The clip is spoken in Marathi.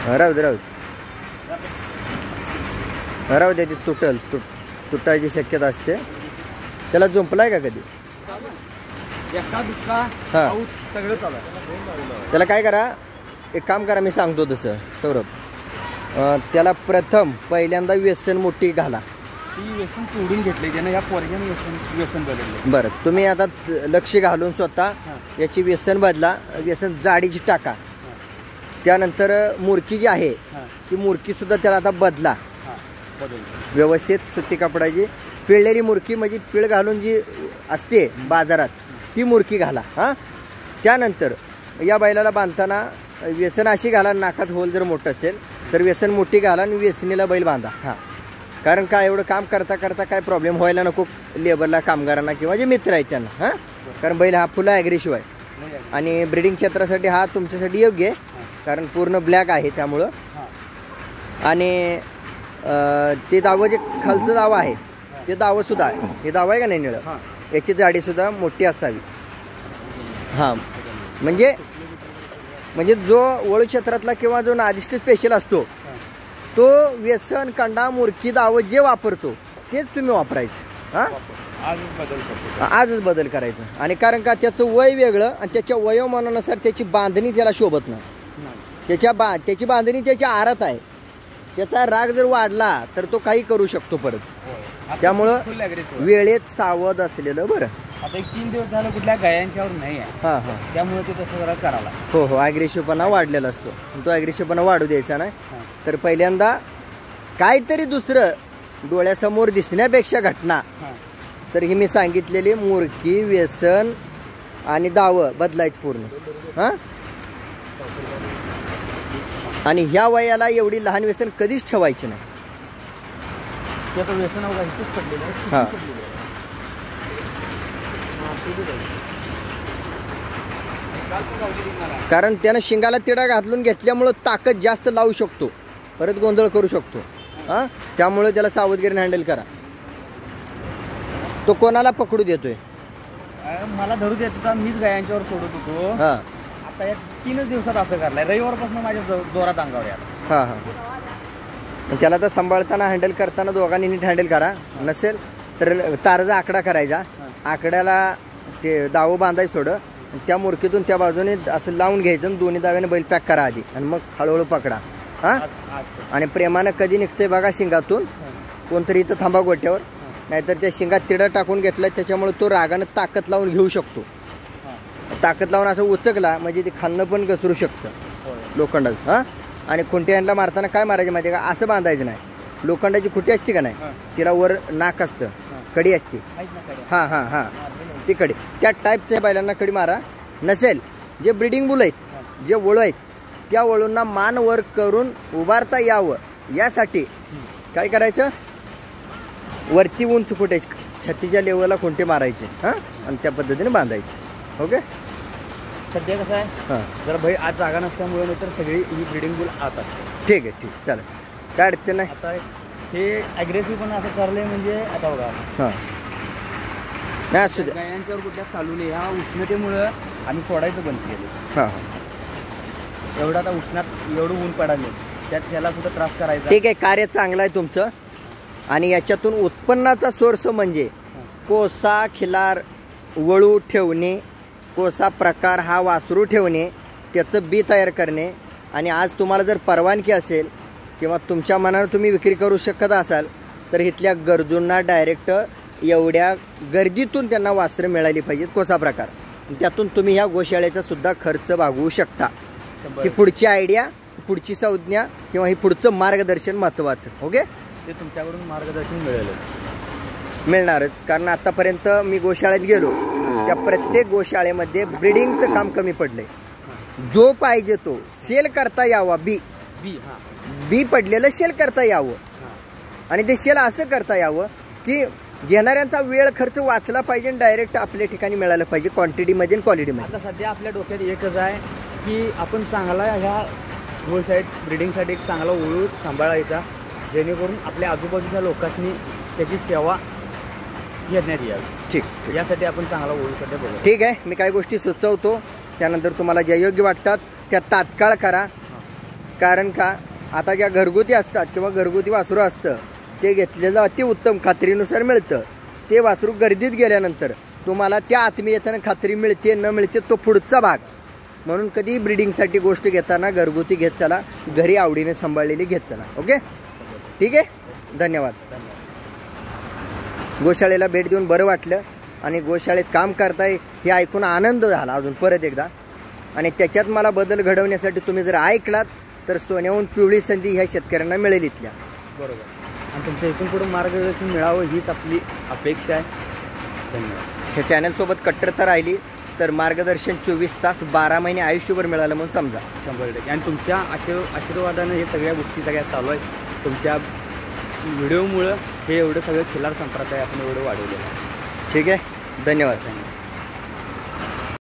राहू दे राहू दे ती तुटायची शक्यता असते. त्याला जुंपलाय का कधी? हां सगळं चालू आहे. त्याला काय करा, एक काम करा, मी सांगतो तसं सौरभ. त्याला प्रथम पहिल्यांदा व्यसन मोठी घाला. ती व्यसन तोडून घेतली त्यानं, या पोरग्याने व्यसन बदललं. बरं, तुम्ही आता लक्ष घालून स्वतः याची व्यसन बदला. व्यसन जाडीची टाका. त्यानंतर मुरकी जी आहे ती मुरकीसुद्धा त्याला आता बदला. व्यवस्थित सुती कपडाची पिळलेली मुरकी, म्हणजे पिळ घालून जी असते बाजारात ती मुरकी घाला. हां, त्यानंतर या बैलाला बांधताना व्यसन अशी घाला, नाकाचं होल जर मोठं असेल तर व्यसन मोठी घाला आणि व्यसनीला बैल बांधा. हां, कारण काय एवढं काम करता करता काय प्रॉब्लेम व्हायला नको लेबरला, कामगारांना किंवा जे मित्र आहेत त्यांना. हां, कारण बैल हा फुला ॲग्रेसिव्ह आहे आणि ब्रिडिंग क्षेत्रासाठी हा तुमच्यासाठी योग्य आहे, कारण पूर्ण ब्लॅक आहे त्यामुळं. आणि ते दावं जे खालचं दावं आहे ते दावंसुद्धा आहे. हे दावं आहे का नाही निळं, याची जाडीसुद्धा मोठी असावी. हां, म्हणजे जो वळू क्षेत्रातला किंवा जो नादिष्ट स्पेशल असतो तो व्यसन, कंडा, मुरकी, दावं जे वापरतो तेच तुम्ही वापरायचं. हां, आजच बदल करायचा. आणि कारण का त्याचं वय वेगळं आणि त्याच्या वयोमानानुसार त्याची बांधणी त्याला शोभत नाही. त्याची बांधणी त्याच्या आरात आहे. त्याचा राग जर वाढला तर तो काही करू शकतो परत. त्यामुळं वेळेत सावध असलेलं बरं. आता 1-3 दिवस झालं कुठल्या गायांच्यावर नाही आहे. हां हां, त्यामुळे ते तसं जरा करायला. हो हो, ॲग्रेसिव्हपणा वाढलेला असतो. तो ॲग्रेसिव्हपणा वाढू द्यायचा नाही. तर पहिल्यांदा काहीतरी दुसरं डोळ्यासमोर दिसण्यापेक्षा घटना, तर ही मी सांगितलेली मुरकी, व्यसन आणि दावं बदलायचं पूर्ण. हां, आणि ह्या वयाला एवढी लहान व्यसन कधीच ठेवायची नाही. हां, कारण त्यानं शिंगाला तिडा घालून घेतल्यामुळं ताकद जास्त लावू शकतो, परत गोंधळ करू शकतो. हां, त्यामुळे त्याला सावधगिरीने हँडल करा. तो कोणाला पकडू देतोय? मला धरू देत होता, मीच गायांच्यावर सोडत होतो. हां, आता या 3 दिवसात असं करलाय. रविवारपासून माझ्या जोरात अंगावर यार. हां हां, त्याला तर सांभाळताना हँडल करताना दोघांनी नीट हँडल करा. नसेल तर तारचा आकडा करायचा. आकड्याला ते दावं बांधायचं थोडं, त्या मुरकीतून त्या बाजूने असं लावून घ्यायचं आणि दोन्ही दाव्याने बैल पॅक करा आधी आणि मग हळूहळू पकडा. हां, आणि प्रेमानं कधी निघते बघा शिंगातून. कोणतरी इथं थांबा गोट्यावर, नाहीतर त्या शिंगात तिडा टाकून घेतला त्याच्यामुळे तो रागानं ताकद लावून घेऊ शकतो. ताकद लावून असं उचकला म्हणजे ते खाल्लं पण घसरू शकतं लोखंडाचं. हां, आणि खुंट्यांना मारताना काय मारायचं माहिती आहे का, असं बांधायचं नाही. लोखंडाची खुटी असते का नाही, तिला वर नाक असतं, कडी असते. हां हां हां, ती कडी, त्या टाईपच्या बैलांना कडी मारा. नसेल जे ब्रिडिंग बुल आहेत, जे वळू आहेत, त्या वळूंना मान वर करून उभारता यावं यासाठी काय करायचं, वरती उंच फुटायची, छातीच्या लेवलला खुंटे मारायचे. हां, आणि त्या पद्धतीने बांधायचे. ओके, सध्या कसं आहे, हां, जरा भाई आज जागा नसल्यामुळे नाही तर सगळी ही ब्रिडिंग बुल आत असते. ठीक आहे, ठीक, चालेल, काय अडचण नाही. आता हे ॲग्रेसिव्ह पण असं करलंय म्हणजे आता बघा. हां, नाही असू द्या, गायांच्यावर कुठल्या चालू नाही. ह्या उष्णतेमुळं आम्ही सोडायचं बंद केलं. हां हां, एवढं आता उष्णात एवढं ऊन पडाले, त्यात ह्याला कुठं त्रास करायचा. ठीक आहे, कार्य चांगलं आहे तुमचं. आणि याच्यातून उत्पन्नाचा सोर्स म्हणजे कोसा, खिलार, वळू ठेवणे, कोसा प्रकार हा वासरू ठेवणे, त्याचं बी तयार करणे. आणि आज तुम्हाला जर परवानगी असेल किंवा तुमच्या मनानं तुम्ही विक्री करू शकत असाल तर इथल्या गरजूंना डायरेक्ट एवढ्या गर्दीतून त्यांना वासरं मिळाली पाहिजेत कोसा प्रकार. त्यातून तुम्ही ह्या गोशाळेचा सुद्धा खर्च भागवू शकता. ही पुढची आयडिया, पुढची संज्ञा किंवा ही पुढचं मार्गदर्शन महत्त्वाचं. ओके, ते तुमच्याकडून मार्गदर्शन मिळणारच. कारण आतापर्यंत मी गोशाळेत गेलो त्या प्रत्येक गोशाळेमध्ये ब्रिडिंगचं काम कमी पडलंय. जो पाहिजे तो सेल करता यावा, बी पडलेलं सेल करता यावं. आणि ते सेल असं करता यावं की घेणाऱ्यांचा वेळ खर्च वाचला पाहिजे आणि डायरेक्ट आपल्या ठिकाणी मिळालं पाहिजे क्वांटिटीमध्ये आणि क्वालिटीमध्ये. आता सध्या आपल्या डोक्यात एकच आहे की आपण चांगला ह्या गोशाळेत ब्रिडिंगसाठी एक चांगला वळू सांभाळायचा, जेणेकरून आपल्या आजूबाजूच्या लोकांनी त्याची सेवा घेण्यात यावी. ठीक, यासाठी आपण चांगला वळू सध्या बघू. ठीक आहे, मी काही गोष्टी सुचवतो, त्यानंतर तुम्हाला ज्या योग्य वाटतात त्या तात्काळ करा. कारण का आता ज्या घरगुती असतात किंवा घरगुती वासरू असतं ते घेतलेलं अतिउत्तम खात्रीनुसार मिळतं. ते वासरू गर्दीत गेल्यानंतर तुम्हाला त्या आत्मीयतेनं खात्री मिळते न मिळते तो पुढचा भाग. म्हणून कधी ब्रीडिंगसाठी गोष्ट घेताना घरगुती घेत चला, घरी आवडीने सांभाळलेली घेत चला. ओके, ठीक आहे, धन्यवाद. गोशाळेला भेट देऊन बरं वाटलं आणि गोशाळेत काम करताय हे ऐकून आनंद झाला अजून परत एकदा. आणि त्याच्यात मला बदल घडवण्यासाठी तुम्ही जर ऐकलात तर सोन्याहून पिवळी संधी ह्या शेतकऱ्यांना मिळेल इथल्या. बरोबर. आणि तुमच्या इथून पुढे मार्गदर्शन मिळावं हीच आपली अपेक्षा आहे. धन्यवाद. ह्या चॅनलसोबत कट्टरता राहिली तर मार्गदर्शन 24 तास 12 महिने आयुष्यभर मिळालं म्हणून समजा. 100%. आणि तुमच्या आशीर्वादानं हे सगळ्या गोष्टी सगळ्या चालू आहेत. तुमच्या व्हिडिओमुळं हे एवढं सगळं खिलार संप्रदाय आपण एवढं वाढवलेलं आहे. ठीक आहे, धन्यवाद.